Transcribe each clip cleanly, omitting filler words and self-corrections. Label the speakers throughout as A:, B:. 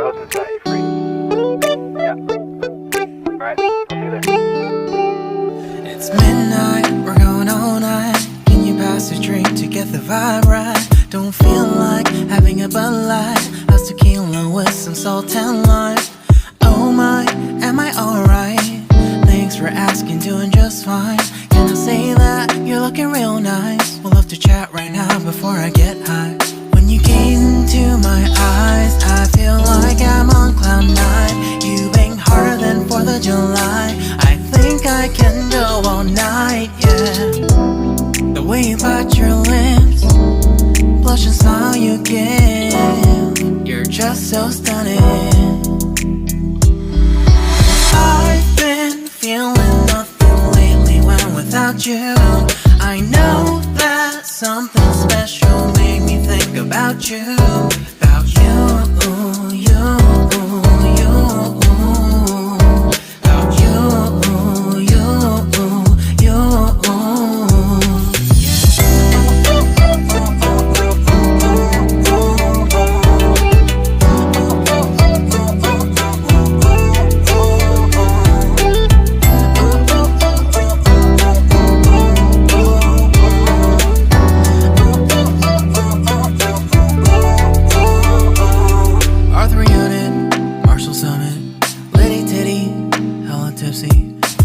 A: close and set you free. Yeah. Alright, I'll see you there.
B: It's midnight, we're going all night. Can you pass a drink to get the vibe right? Don't feel like having a Bud Light. How's tequila with some salt and lime? Oh my, am I alright? Thanks for asking, doing just fine. Can I say that you're looking real nice? We'll have to chat right now before I get high. When you gaze into my eyes, I feel like I'm on cloud nine. You bang harder than 4th of July. I think I can go all night, yeah. The way you bite your lips, blush and smile you give, you're just so stunning. I've been feeling nothing lately when without you. I know that something special made me think about you. About you, you, you. About you, you, you.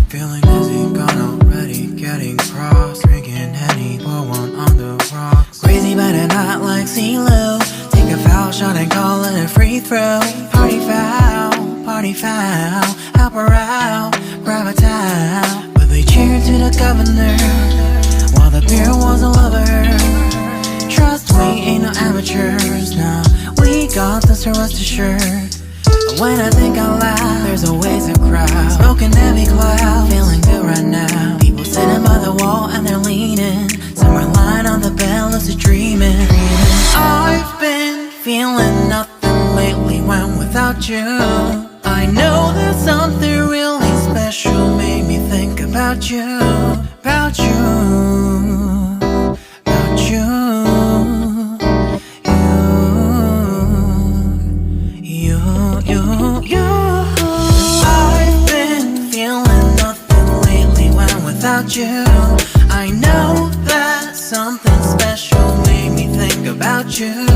B: Feeling dizzy, gone already, getting cross. Drinking Henny, pour one on the rocks. Crazy but not like CeeLo. Take a foul shot and call it a free throw. Party foul, help her out, grab a towel. But they cheered to the governor, while the beer was a lover. Trust we ain't no amateurs, nah. We got this, rest assured. When I think out loud, there's always a crowd. Smoking heavy cloud, feeling good right now. People sitting by the wall and they're leaning. Somewhere lying on the bed, lucid dreaming. I've been feeling nothing lately when without you. I know that something really special made me think about you. About you, about you. I've been feeling nothing lately when without you. I know that something special made me think about you.